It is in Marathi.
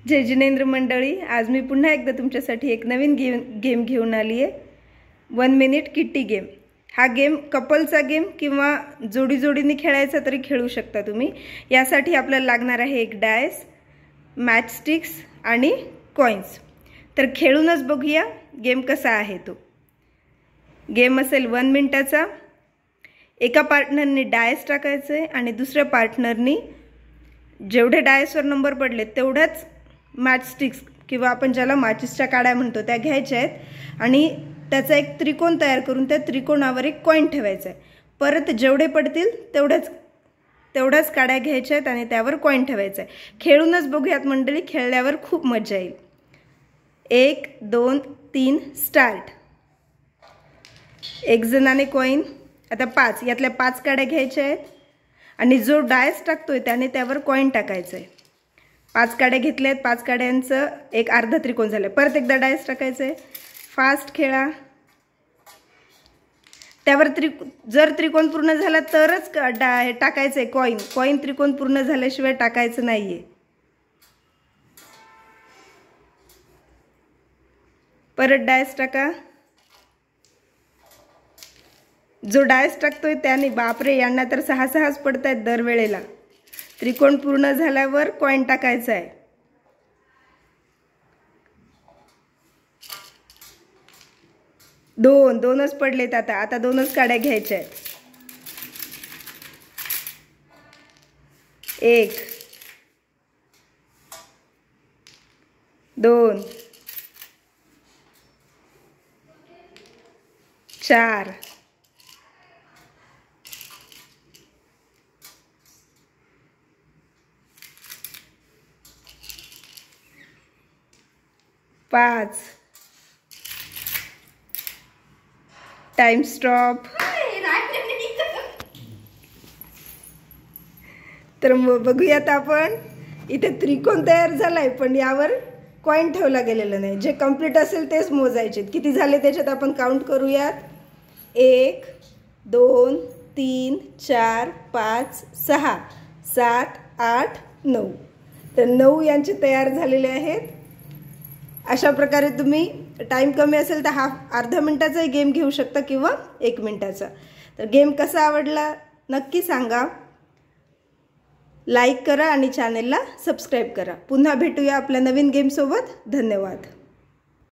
जय जिनेंद्र मंडळी, आज मी पुन्हा एकदा तुमच्यासाठी एक नवीन गेम घेऊन आली आहे। 1 मिनिट किट्टी गेम। हा गेम कपलचा गेम किंवा जोडी जोडीने खेळायचा तरी खेळू शकता तुम्ही। यासाठी आपल्याला लागणार आहे एक डायस, मॅच स्टिक्स आणि कॉइन्स। तर खेळूनच बघूया गेम कसा आहे तो। गेम असेल 1 मिनिटाचा। एका पार्टनरने डायस टाकायचे आणि दुसऱ्या पार्टनरनी जेवढे डायसवर नंबर पडले तेवढाच मॅच स्टिक्स किंवा आपण ज्याला मॅचेसच्या काड्या म्हणतो त्या घ्यायच्या आहेत आणि त्याचा एक त्रिकोण तयार करून त्या त्रिकोणावर एक कॉइन ठेवायचा आहे। परत जेवढे पडतील तेवढ्याच काड्या घ्यायच्या आहेत आणि त्यावर कॉइन ठेवायचा आहे। खेळूनच बघूयात मंडळी, खेळल्यावर खूप मजा येईल। 1 2 3 स्टार्ट। एक जणाने कॉइन, आता 5, यातल्या 5 काड्या घ्यायच्या आहेत आणि जो डायस टाकतोय त्याने त्यावर कॉइन टाकायचं आहे। 5 काड्या घेतल्या आहेत, 5 काड्यांचं एक अर्धा त्रिकोण झालं। परत एकदा डायस टाकायचं आहे। फास्ट खेळा। त्यावर जर त्रिकोण पूर्ण झाला तरच टाकायचं आहे कॉइन। कॉइन त्रिकोण पूर्ण झाल्याशिवाय टाकायचं नाहीये। परत डायस टाका। जो डायस टाकतोय त्याने, बापरे यांना तर 6-6च पडतायत दरवेळेला। त्रिकोण पूर्ण झाल्यावर कॉइन टाकायचा आहे। दोनच पडलेत आता 2च काड्या घ्यायच्या आहेत। 1 2 4 5। Time stop. तर बघूयात आपण, इथे त्रिकोण तयार झालाय पण यावर कॉइन ठेवला गेलेला नाही। जे कंप्लीट असेल तेच मोजायचे। किती झाले त्याच्यात आपण काउंट करूयात। 1 2 3 4 5 6 7 8 9। तर 9 यांचे तयार झालेले आहेत। अशा प्रकारे तुम्ही, टाइम कमी असेल तर अर्धा मिनिटाचा गेम घेऊ शकता किंवा 1 मिनिटाचा। तर गेम कसा आवडला नक्की सांगा। लाईक करा आणि चॅनेलला सबस्क्राईब करा। पुन्हा भेटूया आपल्या नवीन गेम सोबत। धन्यवाद।